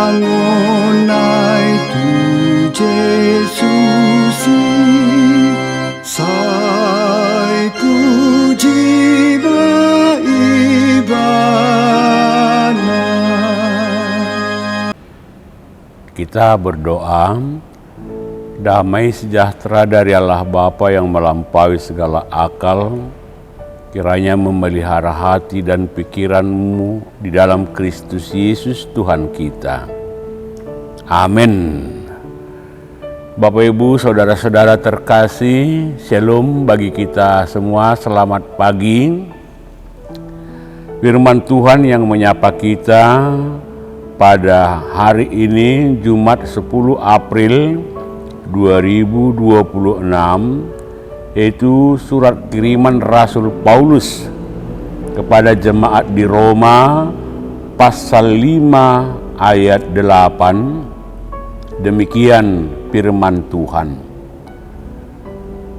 Namangonay tu Jesusi, say puji baibana. Kita berdoa, damai sejahtera dari Allah Bapa yang melampaui segala akal, kiranya memelihara hati dan pikiranmu di dalam Kristus Yesus Tuhan kita. Amin. Bapak Ibu, saudara-saudara terkasih, shalom bagi kita semua, selamat pagi. Firman Tuhan yang menyapa kita pada hari ini, Jumat 10 April 2026, yaitu surat kiriman Rasul Paulus kepada jemaat di Roma pasal 5 ayat 8. Demikian firman Tuhan.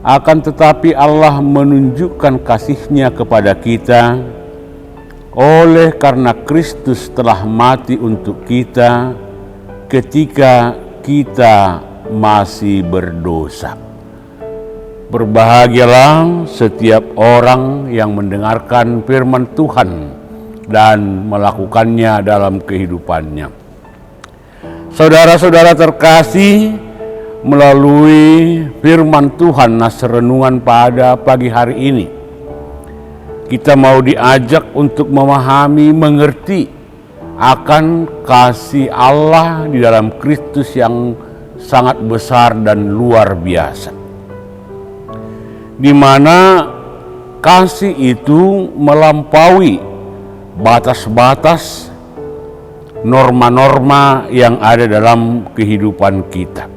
Akan tetapi Allah menunjukkan kasih-Nya kepada kita oleh karena Kristus telah mati untuk kita ketika kita masih berdosa. Berbahagialah setiap orang yang mendengarkan firman Tuhan dan melakukannya dalam kehidupannya. Saudara-saudara terkasih, melalui firman Tuhan nas renungan pada pagi hari ini, kita mau diajak untuk memahami, mengerti akan kasih Allah di dalam Kristus yang sangat besar dan luar biasa, di mana kasih itu melampaui batas-batas norma-norma yang ada dalam kehidupan kita.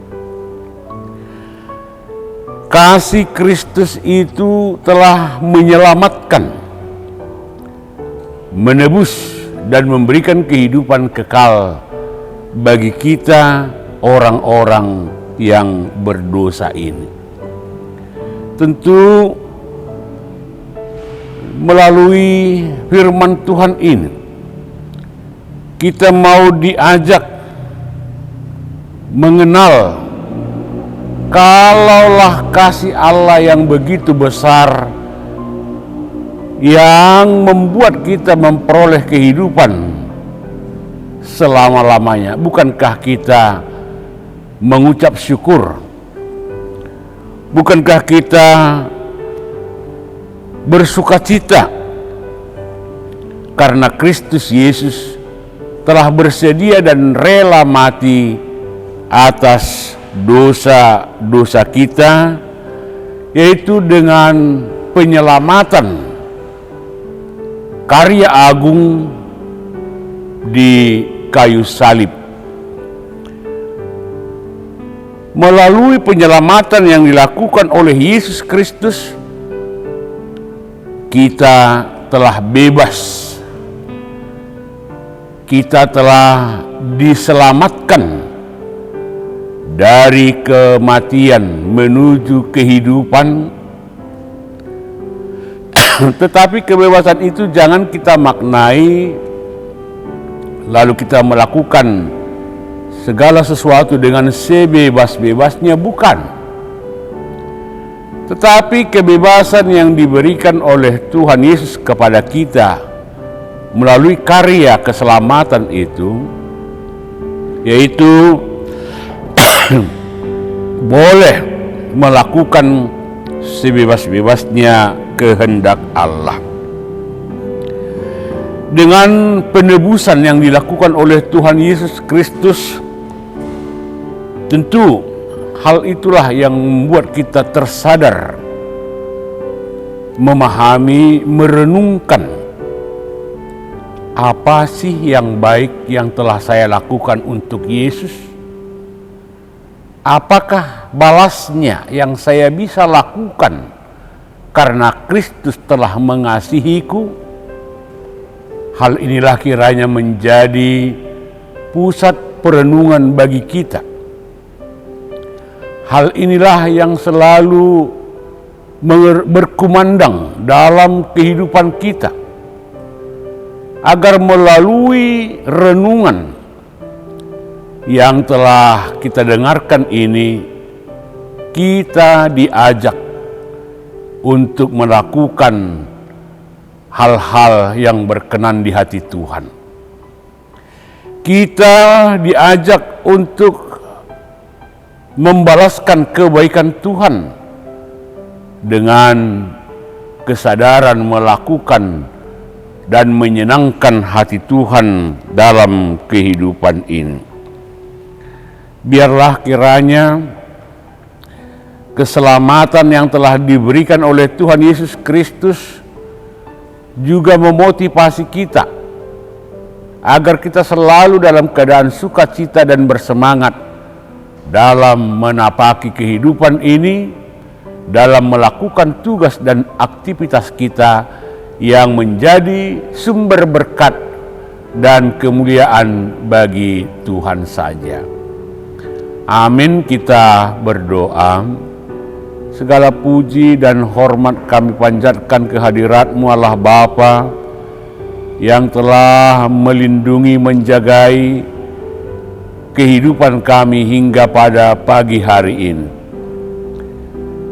Kasih Kristus itu telah menyelamatkan, menebus, dan memberikan kehidupan kekal bagi kita orang-orang yang berdosa ini. Tentu melalui firman Tuhan ini kita mau diajak mengenal kalaulah kasih Allah yang begitu besar yang membuat kita memperoleh kehidupan selama-lamanya, bukankah kita mengucap syukur? Bukankah kita bersukacita karena Kristus Yesus telah bersedia dan rela mati atas dosa-dosa kita, yaitu dengan penyelamatan karya agung di kayu salib. Melalui penyelamatan yang dilakukan oleh Yesus Kristus, kita telah bebas. Kita telah diselamatkan dari kematian menuju kehidupan. Tetapi kebebasan itu jangan kita maknai lalu kita melakukan segala sesuatu dengan sebebas-bebasnya, bukan. Tetapi kebebasan yang diberikan oleh Tuhan Yesus kepada kita melalui karya keselamatan itu, yaitu boleh melakukan sebebas-bebasnya kehendak Allah. Dengan penebusan yang dilakukan oleh Tuhan Yesus Kristus, tentu hal itulah yang membuat kita tersadar, memahami, merenungkan apa sih yang baik yang telah saya lakukan untuk Yesus? Apakah balasnya yang saya bisa lakukan karena Kristus telah mengasihiku? Hal inilah kiranya menjadi pusat perenungan bagi kita. Hal inilah yang selalu berkumandang dalam kehidupan kita. agar melalui renungan yang telah kita dengarkan ini, kita diajak untuk melakukan hal-hal yang berkenan di hati Tuhan. Kita diajak untuk membalaskan kebaikan Tuhan dengan kesadaran melakukan dan menyenangkan hati Tuhan dalam kehidupan ini. Biarlah kiranya keselamatan yang telah diberikan oleh Tuhan Yesus Kristus juga memotivasi kita agar kita selalu dalam keadaan sukacita dan bersemangat dalam menapaki kehidupan ini, dalam melakukan tugas dan aktivitas kita yang menjadi sumber berkat dan kemuliaan bagi Tuhan saja. Amin. Kita berdoa. Segala puji dan hormat kami panjatkan kehadirat-Mu Allah Bapa yang telah melindungi, menjagai kehidupan kami hingga pada pagi hari ini,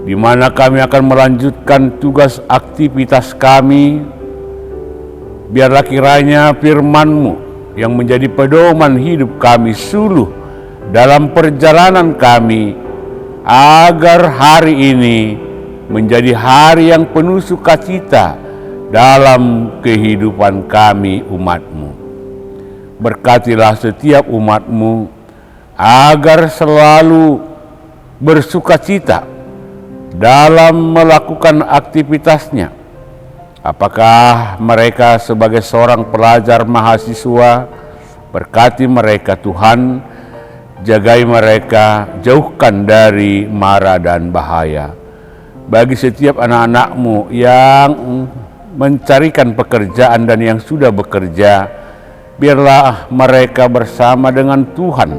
di mana kami akan melanjutkan tugas aktivitas kami. Biarlah kiranya firman-Mu yang menjadi pedoman hidup kami suluh dalam perjalanan kami, agar hari ini menjadi hari yang penuh sukacita dalam kehidupan kami umat-Mu. Berkatilah setiap umat-Mu agar selalu bersukacita dalam melakukan aktivitasnya. Apakah mereka sebagai seorang pelajar mahasiswa, berkati mereka Tuhan, jagai mereka, jauhkan dari mara dan bahaya. Bagi setiap anak-anak-Mu yang mencarikan pekerjaan dan yang sudah bekerja, biarlah mereka bersama dengan Tuhan,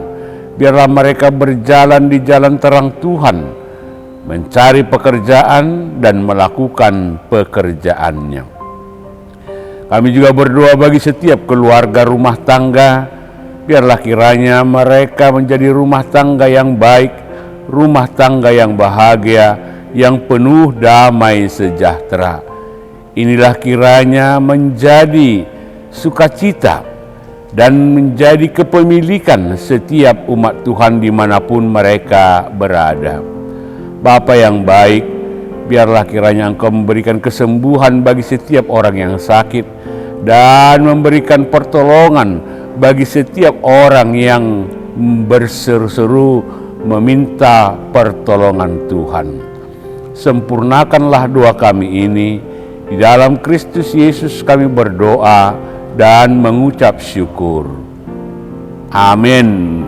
biarlah mereka berjalan di jalan terang Tuhan, mencari pekerjaan dan melakukan pekerjaannya. Kami juga berdoa bagi setiap keluarga rumah tangga, biarlah kiranya mereka menjadi rumah tangga yang baik, rumah tangga yang bahagia, yang penuh damai sejahtera. Inilah kiranya menjadi sukacita dan menjadi kepemilikan setiap umat Tuhan dimanapun mereka berada. Bapa yang baik, biarlah kiranya Engkau memberikan kesembuhan bagi setiap orang yang sakit dan memberikan pertolongan bagi setiap orang yang berseru-seru meminta pertolongan Tuhan. Sempurnakanlah doa kami ini. Di dalam Kristus Yesus kami berdoa dan mengucap syukur. Amin.